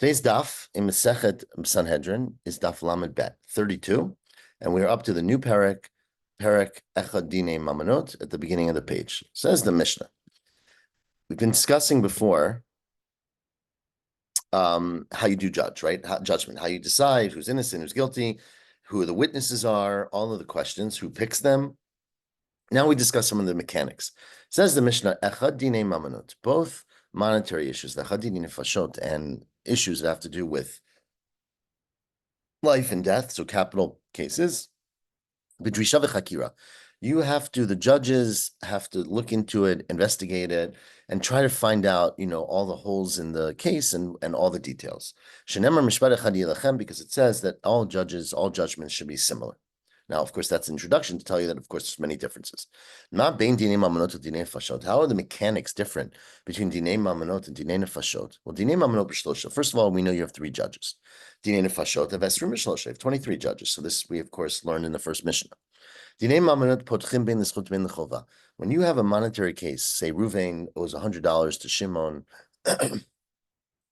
Today's daf in Masechet Sanhedrin is daf Lamed Bet 32, and we're up to the new parak Echad Dine Mamanot at the beginning of the page. Says the Mishnah. We've been discussing before how you do judge, right? Judgment, how you decide who's innocent, who's guilty, who the witnesses are, all of the questions, who picks them. Now we discuss some of the mechanics. Says the Mishnah, Echad Dine Mamanot, both monetary issues, the Echad Dine Fashot, and issues that have to do with life and death, so capital cases, b'drisha v'chakira. The judges have to look into it, investigate it, and try to find out, all the holes in the case and all the details. Shenemar mishpat echad yilachem, because it says that all judgments should be similar. Now, of course, that's an introduction to tell you that, of course, there's many differences. Not bein dinei mamonot and dinei nefashot. How are the mechanics different between dinei mamonot and dinei nefashot? Well, dinei mamonot b'shlosha. First of all, we know you have 3 judges. Dinei nefashot have esrim b'shlosha. You have 23 judges. So this we, of course, learned in the first Mishnah. Dinei mamonot potchim bein l'schut bein l'chova. When you have a monetary case, say Ruvain owes $100 to Shimon,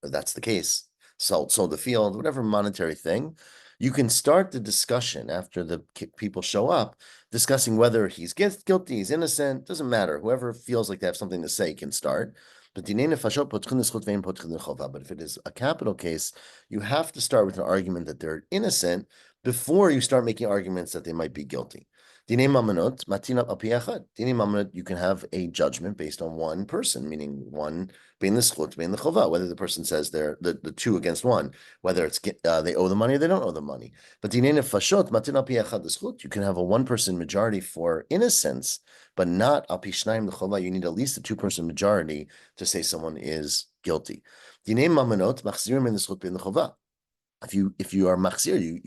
that's the case. Sold the field, whatever monetary thing. You can start the discussion after the people show up, discussing whether he's guilty, he's innocent, doesn't matter. Whoever feels like they have something to say can start. But if it is a capital case, you have to start with an argument that they're innocent before you start making arguments that they might be guilty. Dinei mamonot, matina al pi echad. Dinei mamonot, you can have a judgment based on one person, meaning one bein l'schut, bein l'chova, whether the person says they're the 2 against 1, whether it's they owe the money or they don't owe the money. But dinei nefashot, matina al pi echad l'schut, you can have a 1-person majority for innocence, but not al pi shnayim l'chova. You need at least a 2-person majority to say someone is guilty. Dinei mamonot, machzirim bein l'schut, bein l'chova. If you are machzir, you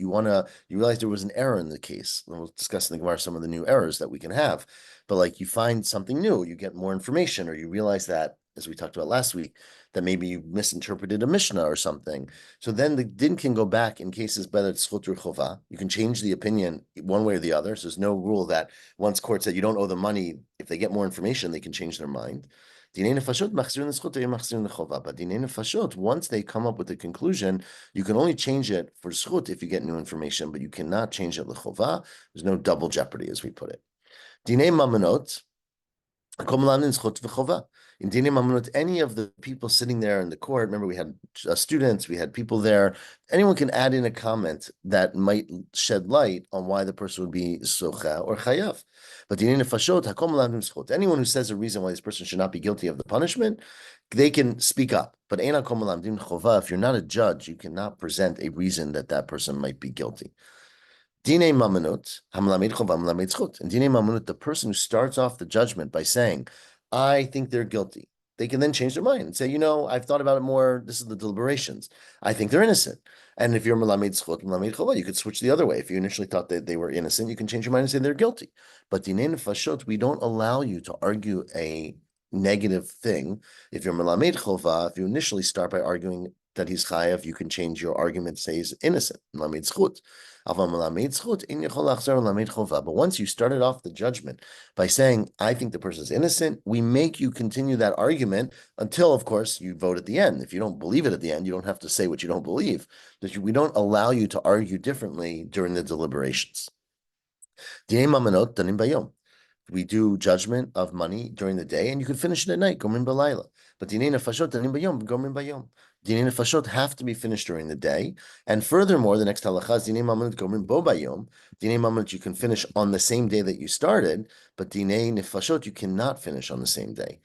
realize there was an error in the case. And we'll discuss in the Gemara some of the new errors that we can have. But like you find something new, you get more information, or you realize that, as we talked about last week, that maybe you misinterpreted a Mishnah or something. So then the din can go back in cases whether it's schut or chova. You can change the opinion one way or the other. So there's no rule that once court said you don't owe the money, if they get more information, they can change their mind. Dinei nefashot machzirin l'schut, machzirin l'chova. But dinei nefashot, once they come up with the conclusion, you can only change it for schut if you get new information, but you cannot change it l'chova. There's no double jeopardy, as we put it. Dinei mamonot, in dinei mamonot, any of the people sitting there in the court, remember we had students, we had people there, anyone can add in a comment that might shed light on why the person would be socha or chayav. But dinei nefashot, anyone who says a reason why this person should not be guilty of the punishment, they can speak up. But if you're not a judge, you cannot present a reason that person might be guilty. Dinei mamonot, hamlamed chova, hamlamed schut. And dinei mamonot, the person who starts off the judgment by saying, I think they're guilty, they can then change their mind and say, I've thought about it more. This is the deliberations. I think they're innocent. And if you're malamed schut, malamed chova, you could switch the other way. If you initially thought that they were innocent, you can change your mind and say they're guilty. But dinei nefashot, we don't allow you to argue a negative thing. If you're malamed chova, if you initially start by arguing that he's chayav, you can change your argument, say he's innocent. Malamed schut. But once you started off the judgment by saying, I think the person is innocent, we make you continue that argument until, of course, you vote at the end. If you don't believe it at the end, you don't have to say what you don't believe. We don't allow you to argue differently during the deliberations. We do judgment of money during the day, and you can finish it at night. Gomin balayla. But dinei nefashot danim bayom, gomin bayom. Dinei nefashot have to be finished during the day. And furthermore, the next halacha is dinei mamonot gomin bo bayom. Dinei mamonot you can finish on the same day that you started, but dinei nefashot you cannot finish on the same day.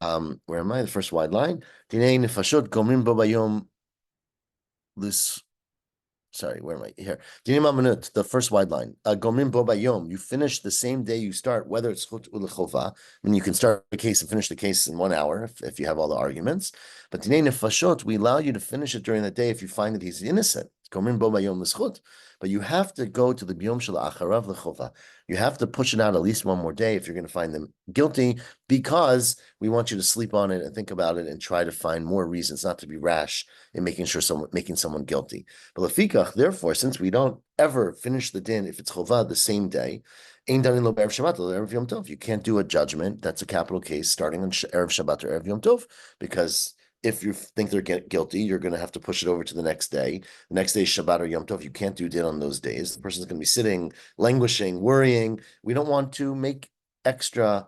Where am I? The first wide line. Dinei nefashot gomin bo bayom. Sorry, where am I? Here. Dinei mamonot, the first wide line. Gomrim bo bayom. You finish the same day you start, whether it's chut or l'chova. I mean, you can start the case and finish the case in 1 hour if you have all the arguments. But dinei nefashot, we allow you to finish it during the day if you find that he's innocent. Gomrim bo bayom l'schut. But you have to go to the biyom shel acharav l'chova. You have to push it out at least 1 more day if you're going to find them guilty, because we want you to sleep on it and think about it and try to find more reasons not to be rash in making someone guilty. But lefikach, therefore, since we don't ever finish the din if it's chova the same day, you can't do a judgment that's a capital case starting on erev Shabbat or erev Yom Tov, because if you think they're guilty, you're going to have to push it over to the next day. The next day is Shabbat or Yom Tov. You can't do din on those days. The person's going to be sitting, languishing, worrying. We don't want to make extra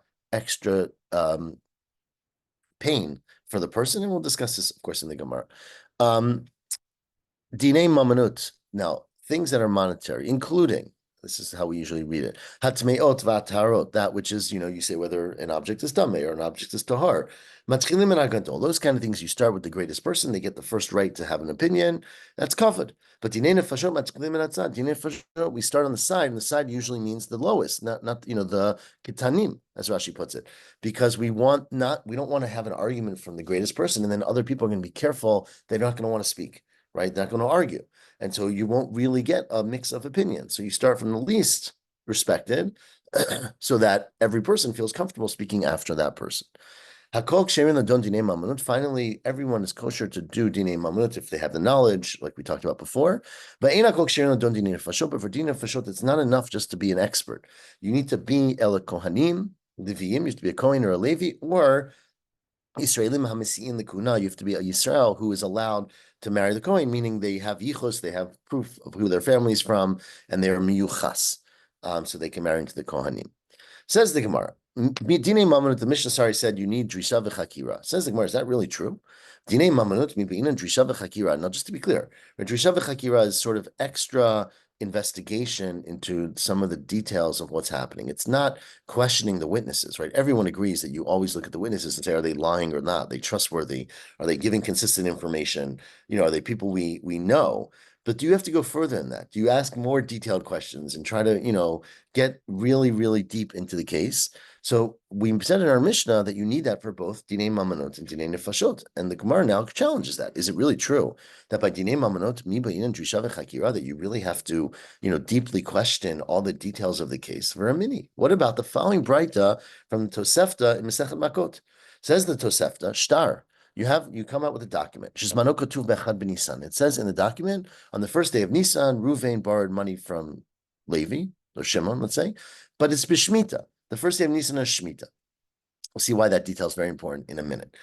pain for the person, and we'll discuss this, of course, in the Gemara. Dinei mamanut. Now, things that are monetary, including, this is how we usually read it, hatmeot v'atarot, that which is, you say whether an object is tamei or an object is tahar. Matchilim and agantol, those kind of things, you start with the greatest person, they get the first right to have an opinion, that's covered. But dinei nefashot, matchilim and atzad, dinei nefashot, we start on the side, and the side usually means the lowest, not the kitanim, as Rashi puts it, because we don't want to have an argument from the greatest person, and then other people are going to be careful, they're not going to want to speak. Right? They're not going to argue. And so you won't really get a mix of opinions. So you start from the least respected so that every person feels comfortable speaking after that person. Finally, everyone is kosher to do dinei mamunot if they have the knowledge, like we talked about before. But for dinei fashot, it's not enough just to be an expert. You need to be el kohanim, Leviim, you have to be a Kohen or a Levi, or Yisraelim hamisiin l'kuna, you have to be a Yisrael who is allowed to marry the Kohen, meaning they have yichus, they have proof of who their family is from, and they are miyuchas, so they can marry into the Kohanim. Says the Gemara, Dinei Mamanut, the Mishnah said you need Drisha v'Chakira. Says the Gemara, is that really true? Dinei Mamanut, Mibinan Drisha v'Chakira. Now, just to be clear, Drisha v'Chakira is sort of extra investigation into some of the details of what's happening. It's not questioning the witnesses, right? Everyone agrees that you always look at the witnesses and say, are they lying or not? Are they trustworthy? Are they giving consistent information? Are they people we know? But do you have to go further than that? Do you ask more detailed questions and try to, get really, really deep into the case? So we said in our Mishnah that you need that for both Dinei Mamanot and Dinei Nefashot. And the Gemara now challenges that. Is it really true that by Dinei Mamanot, Mibayin and Drisha v'Chakira, that you really have to, deeply question all the details of the case? For a mini. What about the following Braita from Tosefta in Masechet Makot? Says the Tosefta, Shtar. You come out with a document. It says in the document, on the first day of Nisan, Ruvain borrowed money from Levi, or Shimon, let's say, but it's Bishmita. The first day of Nisan is Shemitah. We'll see why that detail is very important in a minute.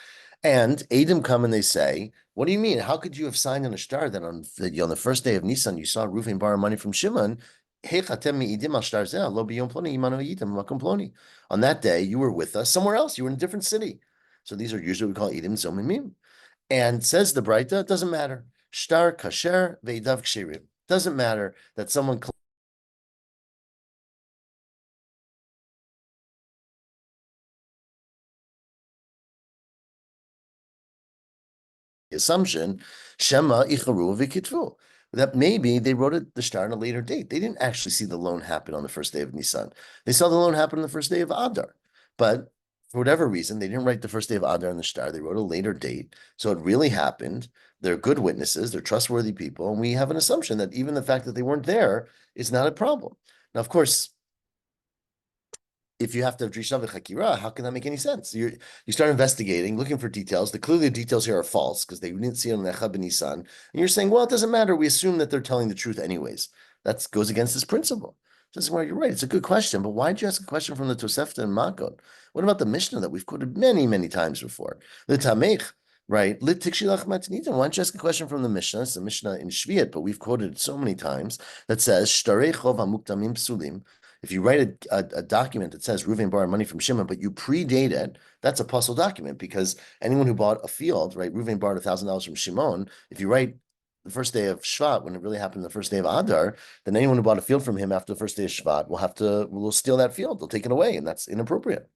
And Edom come and they say, what do you mean? How could you have signed on a shtar that on the first day of Nisan you saw Ruvain borrow money from Shimon? On that day, you were with us somewhere else. You were in a different city. So these are usually we call Edom Zomimim. And says the Braita, it doesn't matter. Shtar kasher veidav kshirim. Doesn't matter that someone assumption, Shema icharu v'kitvu, that maybe they wrote the shtar on a later date. They didn't actually see the loan happen on the first day of Nisan. They saw the loan happen on the first day of Adar. But for whatever reason, they didn't write the first day of Adar on the shtar. They wrote a later date. So it really happened. They're good witnesses. They're trustworthy people. And we have an assumption that even the fact that they weren't there is not a problem. Now, of course, if you have to have Drisha v'Chakira, how can that make any sense? You start investigating, looking for details. Clearly the details here are false because they didn't see it on Echad b'Nisan. And you're saying, well, it doesn't matter. We assume that they're telling the truth anyways. That goes against this principle. This is where you're right. It's a good question, but why did you ask a question from the Tosefta and Makot? What about the Mishnah that we've quoted many, many times before? The Tamech, right? Why don't you ask a question from the Mishnah? It's the Mishnah in Shviat, but we've quoted it so many times that says, Shtarei chov hamuktamim psulim. If you write a document that says Reuven borrowed money from Shimon, but you predate it, that's a puzzle document because anyone who bought a field, right? Reuven borrowed $1,000 from Shimon. If you write the first day of Shvat, when it really happened the first day of Adar, then anyone who bought a field from him after the first day of Shvat will steal that field. They'll take it away, and that's inappropriate.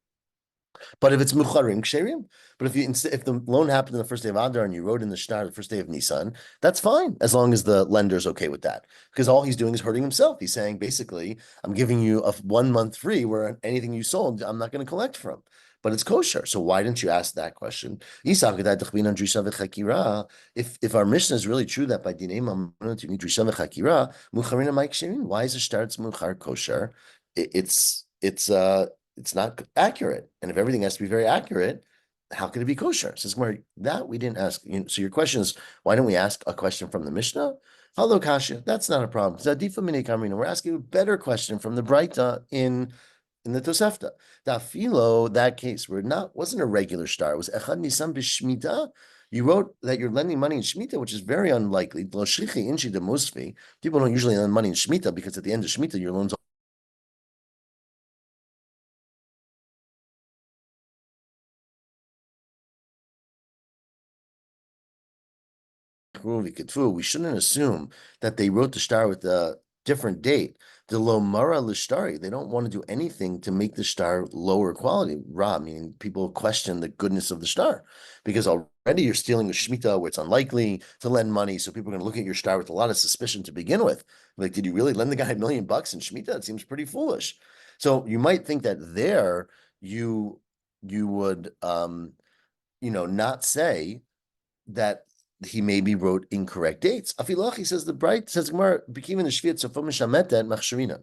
But if it's mucharim ksherim, but if the loan happened on the first day of Adar and you wrote in the shtar the first day of Nisan, that's fine as long as the lender's okay with that. Because all he's doing is hurting himself. He's saying basically, I'm giving you a 1 month free where anything you sold, I'm not going to collect from. But it's kosher. So why didn't you ask that question? If our mission is really true that by dinei mamonot you need drisha v'chakira, mucharina ma'ik sherim, why is the shtar muchar kosher? It's not accurate. And if everything has to be very accurate, how can it be kosher? Says that we didn't ask. So your question is, why don't we ask a question from the Mishnah? Hello, Kasha. That's not a problem. We're asking a better question from the Braita in the Tosefta. That case where wasn't a regular shtar, it was Echad Nisan b'Shmita. You wrote that you're lending money in Shemitah, which is very unlikely. People don't usually lend money in Shemitah because at the end of Shemitah, your loans we shouldn't assume that they wrote the star with a different date. The lomara lishtari, they don't want to do anything to make the star lower quality. Ra, meaning people question the goodness of the star because already you're stealing a shemitah where it's unlikely to lend money. So people are going to look at your star with a lot of suspicion to begin with. Like, did you really lend the guy $1 million in shemitah? It seems pretty foolish. So you might think that there you would not say that he maybe wrote incorrect dates. Afilachi says the bright says Gemara became in the Shviat Sofo Mishameta and Machshirinan,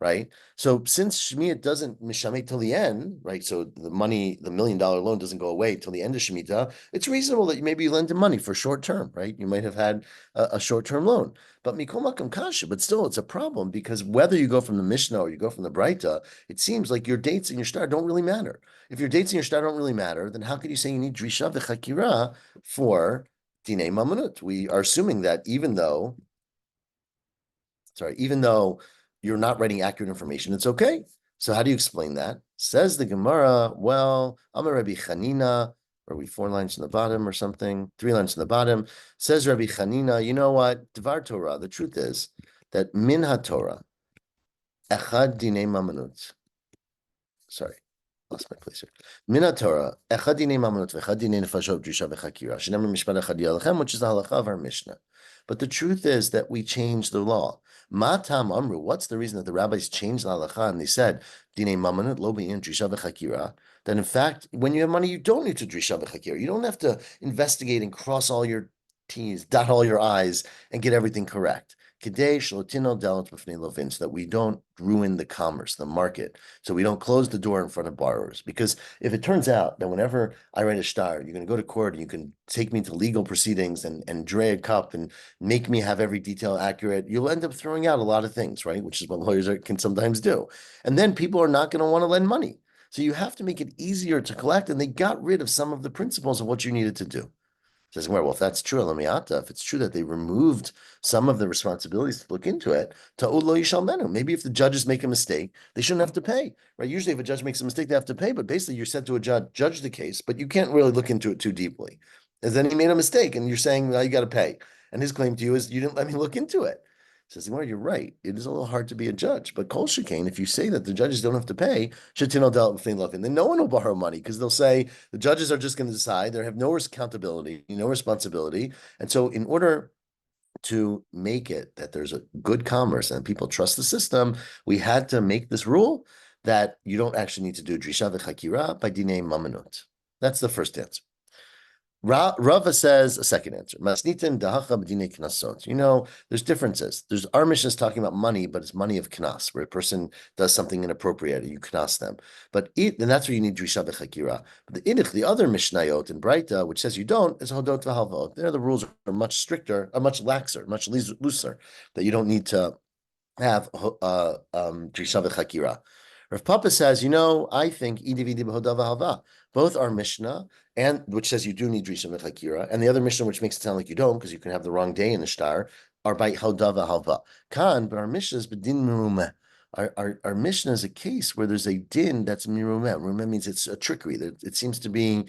right? So since Shemitah doesn't Mishamet till the end, right? So the money, the $1 million loan doesn't go away till the end of Shemitah. It's reasonable that you maybe lend him money for short term, right? You might have had a short term loan, but Mikol Makam Kasha, but still it's a problem because whether you go from the Mishnah or you go from the Breita, it seems like your dates and your star don't really matter. If your dates and your star don't really matter, then how could you say you need Drisha v'Chakira for Dinei Mamanut? We are assuming that even though you're not writing accurate information, it's okay. So how do you explain that? Says the Gemara, well, Amar Rabbi Chanina, are we 4 lines in the bottom or something? 3 lines in the bottom. Says Rabbi Chanina, you know what? Dvar Torah, the truth is that Min HaTorah, Echad Dinei Mamanut. Sorry. Lost my place here. Min Torah, echad dinei mamonot v'echad dinei nefashot drisha v'chakira. Shenemar mishpat echad yalachem, which is the halacha of our Mishnah. But the truth is that we changed the law. Matam amru. What's the reason that the rabbis changed the halacha and they said dinei mamonot lo bein drisha v'chakira? That in fact, when you have money, you don't need to drisha v'chakira. You don't have to investigate and cross all your T's, dot all your I's, and get everything correct. So that we don't ruin the commerce, the market. So we don't close the door in front of borrowers. Because if it turns out that whenever I write a star, you're going to go to court and you can take me to legal proceedings and drag a cup and make me have every detail accurate, you'll end up throwing out a lot of things, right? Which is what lawyers can sometimes do. And then people are not going to want to lend money. So you have to make it easier to collect. And they got rid of some of the principles of what you needed to do. Says, well, if that's true, if it's true that they removed some of the responsibilities to look into it, maybe if the judges make a mistake, they shouldn't have to pay, right? Usually if a judge makes a mistake, they have to pay, but basically you're said to a judge the case, but you can't really look into it too deeply. And then he made a mistake and you're saying, well, you got to pay. And his claim to you is, you didn't let me look into it. Says, well, you're right. It is a little hard to be a judge, but kol shekain, if you say that the judges don't have to pay, then no one will borrow money because they'll say the judges are just going to decide. They have no accountability, no responsibility. And so in order to make it that there's a good commerce and people trust the system, we had to make this rule that you don't actually need to do drisha v'chakira by dinei mamonot. That's the first answer. Rava says a second answer. Masnitin dahacha b'dinei knasot. There's differences. There's our mission is talking about money, but it's money of knas, where a person does something inappropriate and you knas them. And that's where you need drisha v'chakira. But the other mishnayot in Breita, which says you don't, is hodot v'halvot. There the rules are much stricter, much laxer, much looser, that you don't need to have drisha v'chakira. Rav Papa says, I think both our Mishnah and which says you do need drisha v'chakira, and the other Mishnah which makes it sound like you don't because you can have the wrong day in the star are by halda v'halva. Kan, but our Mishnah is bedin mirumeh. Our Mishnah is a case where there's a din that's mirumeh. Mirumeh means it's a trickery. It seems to be,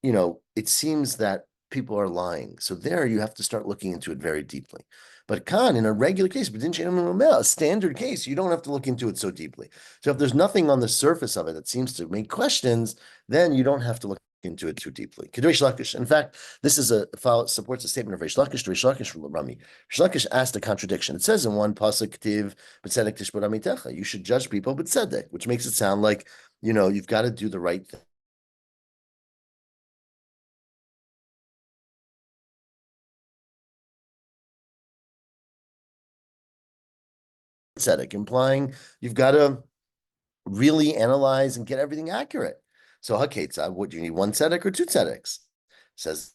it seems that people are lying. So there you have to start looking into it very deeply. But Khan, in a regular case, a standard case, you don't have to look into it so deeply. So if there's nothing on the surface of it that seems to make questions, then you don't have to look into it too deeply. In fact, this supports a statement of Reish Lakish to Reish Lakish from Rami. Reish Lakish asked a contradiction. It says in one pasuk, "Ktiv b'tzedek tishbor amitecha." You should judge people b'tzedek, which makes it sound like you've got to do the right thing. Tzedek, implying you've got to really analyze and get everything accurate. So haketza, what do you need, 1 tzedek or 2 tzedeks? Says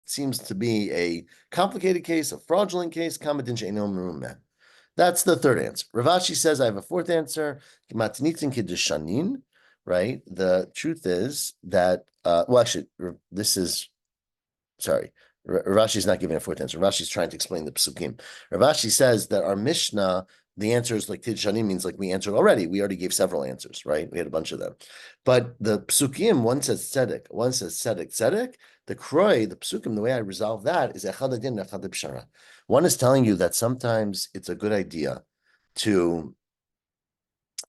it seems to be a complicated case, a fraudulent case. That's the third answer. Rav Ashi says I have a fourth answer. Matnitzin kiddushanin, right? The truth is that well, actually, this is sorry. Rav Ashi is not giving a fourth answer. Rav Ashi is trying to explain the psukim. Rav Ashi says that our Mishnah, the answer is like Tidshanim means like we answered already. We already gave several answers, right? We had a bunch of them. But the psukim, one says tzedek, one says tzedek. The kroy, the psukim, the way I resolve that is echad adin, echad pshara. One is telling you that sometimes it's a good idea to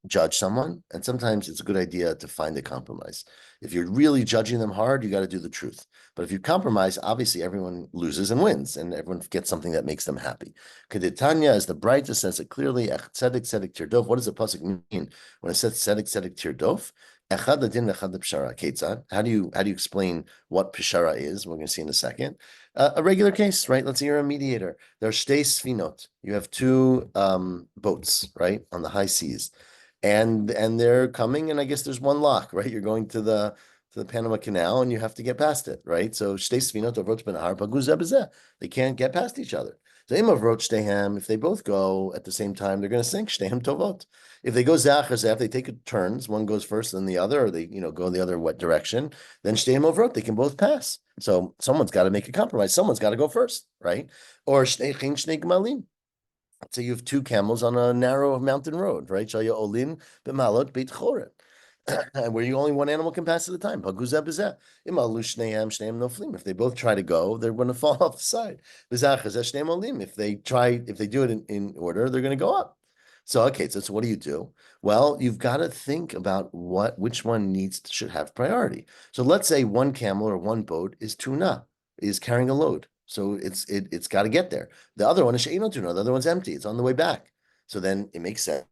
judge someone, and sometimes it's a good idea to find a compromise. If you're really judging them hard, you got to do the truth. But if you compromise, obviously everyone loses and wins, and everyone gets something that makes them happy. Keditanya, as the brightest says it clearly, tzedek tzedek tirdof. What does the pasuk mean when it says tzedek tzedek tirdof? Echad adin echad pshara. Ketzad. How do you explain what pshara is? We're going to see in a second. A regular case, right? Let's say you're a mediator. There are shtei sfinot. You have two boats, right, on the high seas. And they're coming, and I guess there's one lock, right? You're going to the Panama Canal, and you have to get past it, right? So they can't get past each other. So if they both go at the same time, they're going to sink. Tovot. If they go zach or zaf, they take turns. One goes first, then the other, or they go the other what direction. Then shteim ovrot, they can both pass. So someone's got to make a compromise. Someone's got to go first, right? Or shtei gmalim. So you have two camels on a narrow mountain road, right? Shaya olin b'malot beit choret, where you only one animal can pass at a time. If they both try to go, they're going to fall off the side. If they do it in order, they're going to go up. So okay, so what do you do? Well, you've got to think about which one should have priority. So let's say one camel or one boat is carrying a load. So it's got to get there. The other one is she'ino tuna. The other one's empty. It's on the way back. So then it makes sense.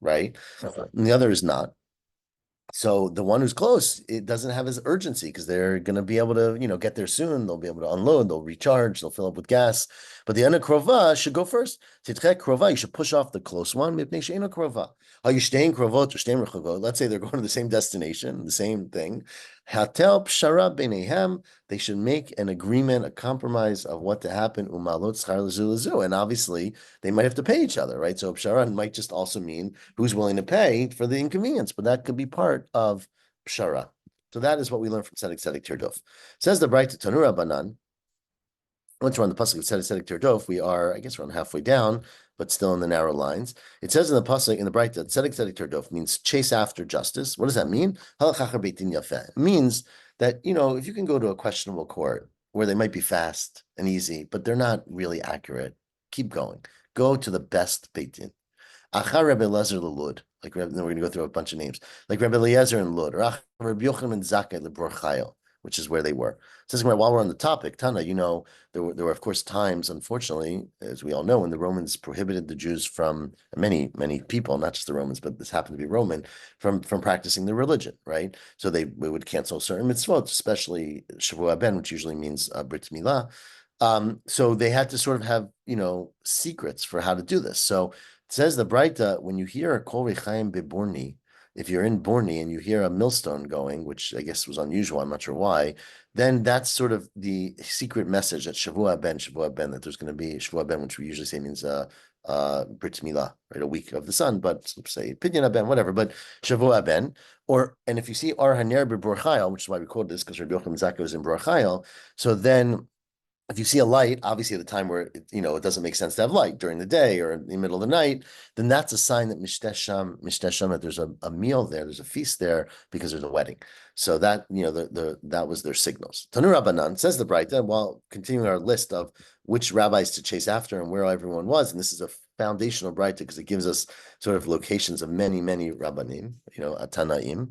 Right? And the other is not. So the one who's close, it doesn't have as urgency because they're going to be able to, get there soon. They'll be able to unload. They'll recharge. They'll fill up with gas. But the Ana Krova should go first. Titche Krova, you should push off the close one. Krova. Are you staying Krovot or staying Rechogot? Let's say they're going to the same destination, the same thing. Hatel Pshara Beinehem. They should make an agreement, a compromise of what to happen. Umalot Schar L'zu. And obviously, they might have to pay each other, right? So Pshara might just also mean who's willing to pay for the inconvenience, but that could be part of Pshara. So that is what we learn from Tzedek Tzedek Tirdof. Says the Braita Tanura Banan. Once we're on the pasuk of Tzedek Tzedek Tirdof, we are, I guess, around halfway down, but still in the narrow lines. It says in the pasuk in the Braita, Tzedek Tzedek Tirdof means chase after justice. What does that mean? It means that if you can go to a questionable court where they might be fast and easy, but they're not really accurate, keep going. Go to the best Beit Din. Achar Rebbe Eliezer Lelud, like then we're going to go through a bunch of names, like Rebbe Eliezer and Lud, or Achar Rebbe Yochanan and Zakkai Lebror Chayil, which is where they were. Says while we're on the topic, Tana, there were of course times, unfortunately, as we all know, when the Romans prohibited the Jews from many people, not just the Romans, but this happened to be Roman, from practicing their religion, right? So they would cancel certain mitzvot, especially Shavua Ben, which usually means Brit Milah. So they had to sort of have secrets for how to do this. So it says the Braita, when you hear a Kol Rechaim Beborni, if you're in Borni and you hear a millstone going, which I guess was unusual, I'm not sure why, then that's sort of the secret message that Shavua Ben, that there's going to be Shavua Ben, which we usually say means Brit Milah, right, a week of the sun, but say Pidyon Ben, whatever, but Shavua Ben, and if you see Ar Haner B'Bror Chayil, which is why we quote this because Rabbi Yochanan Zakkai was in Bror Chayil, so then if you see a light, obviously at a time where it doesn't make sense to have light during the day or in the middle of the night, then that's a sign that mishtesham, that there's a meal there, there's a feast there because there's a wedding. So that that was their signals. Tanu Rabbanan says the Braita, while continuing our list of which rabbis to chase after and where everyone was, and this is a foundational Braita because it gives us sort of locations of many rabbanim, Tanaim.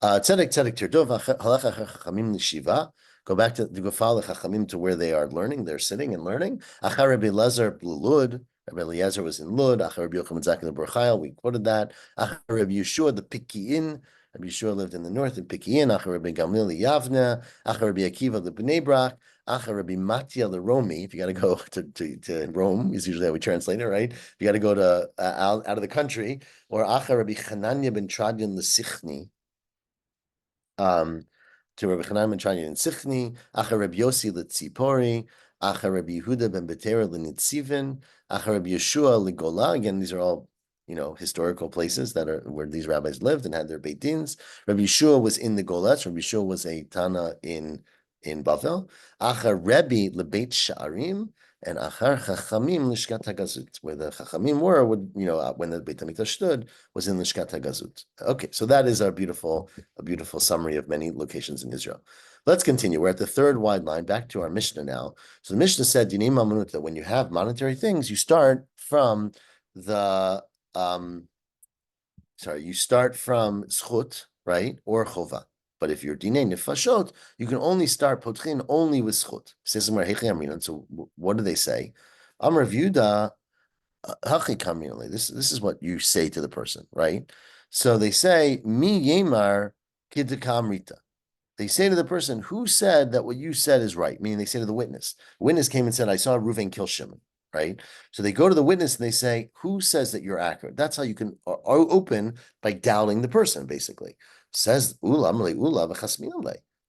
Tzedek tzedek tirdov halacha chachamim l'shiva. Go back to the Gufal Chachamim to where they are learning. They're sitting and learning. Achar Rebbe Eliezer Lud. Rebbe Eliezer was in Lud. Achar Rebbe Yochanan Zakkai Lebror Chayil. We quoted that. Achar Rebbe Yeshua the Pikiin. Rebbe Yeshua lived in the north in Pikiin. Achar Rebbe Gamliel Yavne. Achar Rebbe Akiva the Bnei Brak. Achar Rebbe Mattia the Romi. If you got to go to Rome, is usually how we translate it, right? If you got to go to out of the country, or Achar Rebbe Chananya ben Tradian the Sichni. To Rabbi Chanan ben Chanya in Sichni, Acha Rabbi Yossi Litzipori, Acha Rabbi Yehuda ben Betera Lenitzivin, Acha Rabbi Yeshua Ligola. Again, these are all historical places that are where these rabbis lived and had their Beit Dins. Rabbi Yeshua was in the Goletz. Rabbi Yeshua was a Tana in Bavel. Acha Rebbe Lebeit Sha'arim. And Achar Chachamim Lishkat Hagazut, where the Chachamim were, when the Beit Hamikdash stood, was in Lishkat Hagazut. Okay, so that is a beautiful summary of many locations in Israel. Let's continue. We're at the third wide line. Back to our Mishnah now. So the Mishnah said, Dinei Mamonut, that when you have monetary things, you start from the Zchut, right, or Chova. But if you're dinei nefashot, you can only start potchin only with schut. So what do they say? Amar Yehuda hachi kamrinale. This is what you say to the person, right? So they say mi yemar kidkamrita. They say to the person, who said that what you said is right? Meaning they say to the witness. The witness came and said, I saw Reuven kill Shimon, right? So they go to the witness and they say, who says that you're accurate? That's how you can open by doubting the person, basically. Says Ula,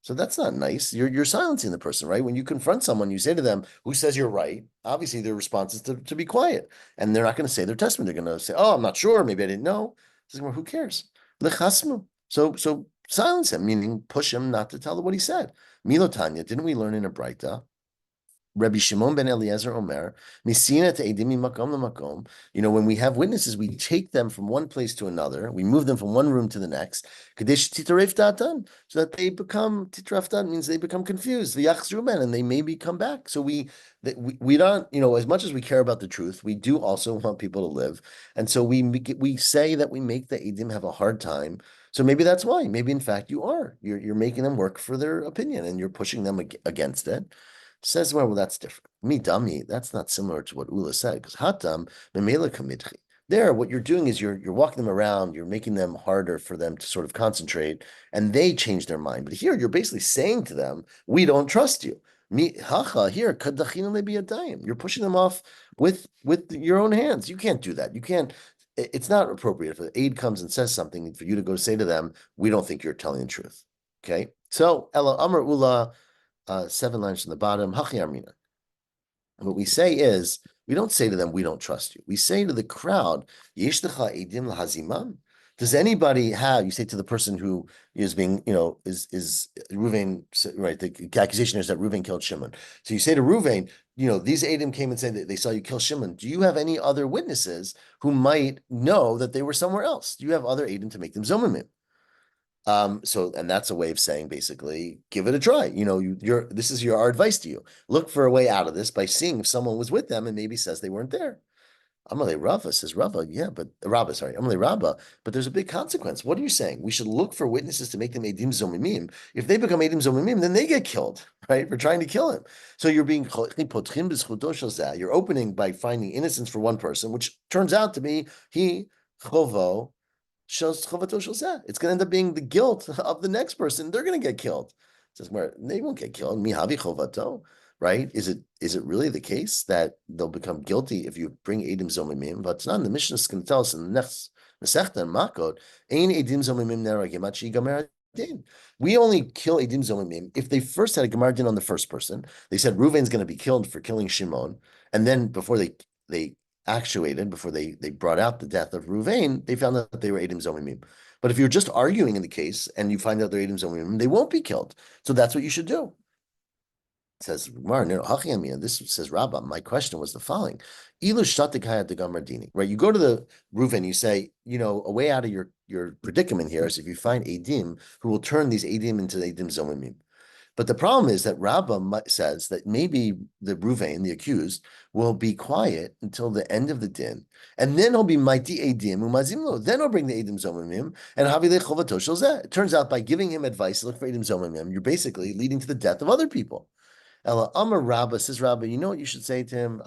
so that's not nice. You're silencing the person, right? When you confront someone, you say to them, who says you're right? Obviously, their response is to be quiet. And they're not going to say their testimony. They're going to say, oh, I'm not sure. Maybe I didn't know. Well, who cares? So silence him, meaning push him not to tell what he said. Milotanya, didn't we learn in a Braita? Rabbi Shimon ben Eliezer Omer, Misina to Edimi Makom Makom. When we have witnesses, we take them from one place to another. We move them from one room to the next. Kadesh Titaref Datan, so that they become Titaref Datan means they become confused. V'yachzruben, and they maybe come back. So we don't, as much as we care about the truth, we do also want people to live, and so we say that we make the Edim have a hard time. So maybe that's why. Maybe in fact you're making them work for their opinion, and you're pushing them against it. Says, well, that's different. Me dummy, that's not similar to what Ula said, because hatam memela kamidchi. There, what you're doing is you're walking them around, you're making them harder for them to sort of concentrate, and they change their mind. But here, you're basically saying to them, "We don't trust you." Me hacha here kadachina lebiyadayim. You're pushing them off with your own hands. You can't do that. You can't. It's not appropriate if an aide comes and says something for you to go say to them, "We don't think you're telling the truth." Okay, so Ella Amar Ula. 7 lines from the bottom, Hachi Armina. What we say is, we don't say to them, we don't trust you. We say to the crowd, Yesh lecha edim lahazimam? Does anybody have, you say to the person who is being, is Reuven, right? The accusation is that Reuven killed Shimon. So you say to Reuven, these Edim came and said that they saw you kill Shimon. Do you have any other witnesses who might know that they were somewhere else? Do you have other Edim to make them zomimim? And that's a way of saying basically, give it a try. This is our advice to you. Look for a way out of this by seeing if someone was with them and maybe says they weren't there. Amalei Rava says Rava, yeah, but Rava, sorry, Amalei Rava, but there's a big consequence. What are you saying? We should look for witnesses to make them Edim Zomimim. If they become Edim Zomimim, then they get killed, right? We're trying to kill him. So you're opening by finding innocence for one person, which turns out to be chovo. It's going to end up being the guilt of the next person. They're going to get killed. It says where they won't get killed. Mihavi chovato, right? Is it really the case that they'll become guilty if you bring edim zomimim? But it's not. The Mishnah is going to tell us in the next Masechta and Makot, ein edim zomimim neragim ad sheyigamer din. We only kill edim zomimim if they first had a gemar din on the first person. They said Reuven's going to be killed for killing Shimon, and then before they actuated, before they brought out the death of Reuven, they found out that they were Edim Zomimim. But if you're just arguing in the case and you find out they're Edim Zomimim, they won't be killed. So that's what you should do. It says, this says Rabbah, my question was the following. Right? You go to the Reuven, you say, a way out of your predicament here is if you find Edim who will turn these Edim into Edim Zomimim. But the problem is that Rabbah says that maybe the Reuven, the accused, will be quiet until the end of the din, and then he'll be mighty edim umazimlo. Then he'll bring the edim zomimim and havilei chovato shel zeh. It turns out by giving him advice to look for edim zomimim, you're basically leading to the death of other people. Ella Amar Rabbah says Rabbah, you know what you should say to him?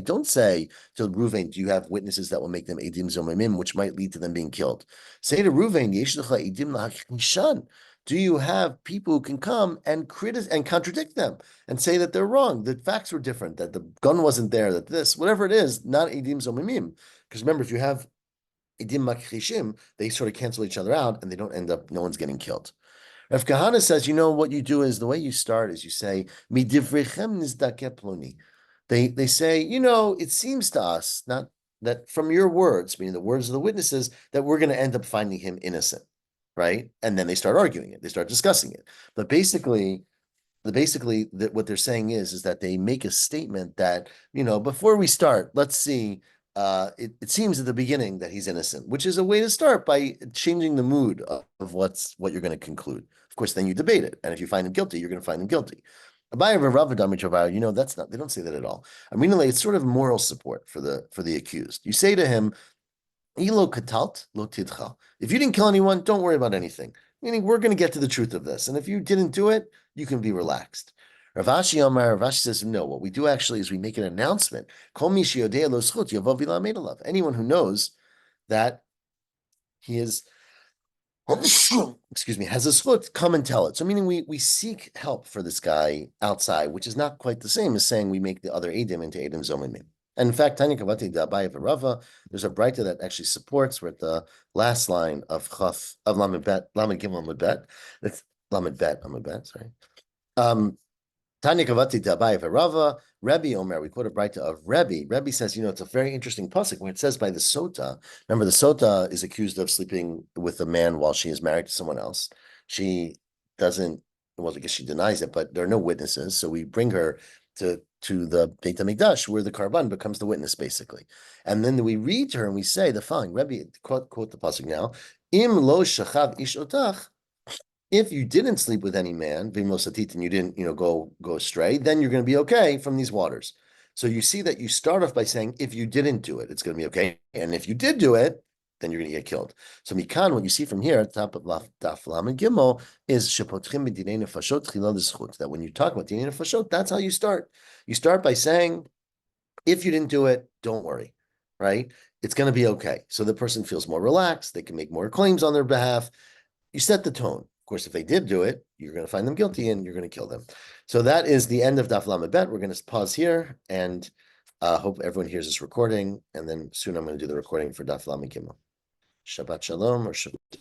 Don't say to Reuven, do you have witnesses that will make them edim zomimim, which might lead to them being killed? Say to Reuven, yesh lecha edim lahakishan. Do you have people who can come and contradict them and say that they're wrong, that facts were different, that the gun wasn't there, that this, whatever it is, not edim zomimim? Because remember, if you have edim makhishim, they sort of cancel each other out and they don't end up, no one's getting killed. Rav Kahana says, what you do is the way you start is you say, "Midivrechem nizdakeh ploni." They say, it seems to us, not that from your words, meaning the words of the witnesses, that we're going to end up finding him innocent, right? And then they start arguing it, they start discussing it. But basically what they're saying is that they make a statement that, before we start, let's see, it seems at the beginning that he's innocent, which is a way to start by changing the mood of what you're going to conclude. Of course, then you debate it, and if you find him guilty, you're going to find him guilty. That's not, they don't say that at all. I mean, it's sort of moral support for the accused. You say to him, Ilo katalt lo tidcha. If you didn't kill anyone, don't worry about anything. Meaning, we're going to get to the truth of this. And if you didn't do it, you can be relaxed. Rav Ashi says, no, what we do actually is we make an announcement. Anyone who knows that he is, excuse me, has a zchut, come and tell it. So meaning we seek help for this guy outside, which is not quite the same as saying we make the other Edim into Edim Zomimim. And in fact, Tanya Kavati Dabai Rava, there's a Braita that actually supports, we're at the last line of Chaf of Lamed Gimel Lamed Bet. It's Lamed Bet, sorry. Tanya Kavati Dabai Rava, Rebbe Omer, we quote a Braita of Rebbe. Rebbe says, it's a very interesting pasuk when it says by the Sota. Remember, the Sota is accused of sleeping with a man while she is married to someone else. She doesn't, well, I guess she denies it, but there are no witnesses. So we bring her to the Beit HaMikdash, where the Karban becomes the witness, basically. And then we read to her and we say the following, Rebbe, quote the pasuk now, Im lo shachav ish otach, if you didn't sleep with any man, and you didn't, go astray, then you're going to be okay from these waters. So you see that you start off by saying, if you didn't do it, it's going to be okay. And if you did do it, then you're going to get killed. So Mikan, what you see from here at the top of Daf Lamed Gimel is Shepotchim b'dinei nefashot chilal d'zchut. That when you talk about dinei nefashot, that's how you start. You start by saying, if you didn't do it, don't worry, right? It's going to be okay. So the person feels more relaxed. They can make more claims on their behalf. You set the tone. Of course, if they did do it, you're going to find them guilty and you're going to kill them. So that is the end of Daf Lamed Bet. We're going to pause here and hope everyone hears this recording. And then soon I'm going to do the recording for Daf Lamed Gimel. Shabbat Shalom or Shabbat.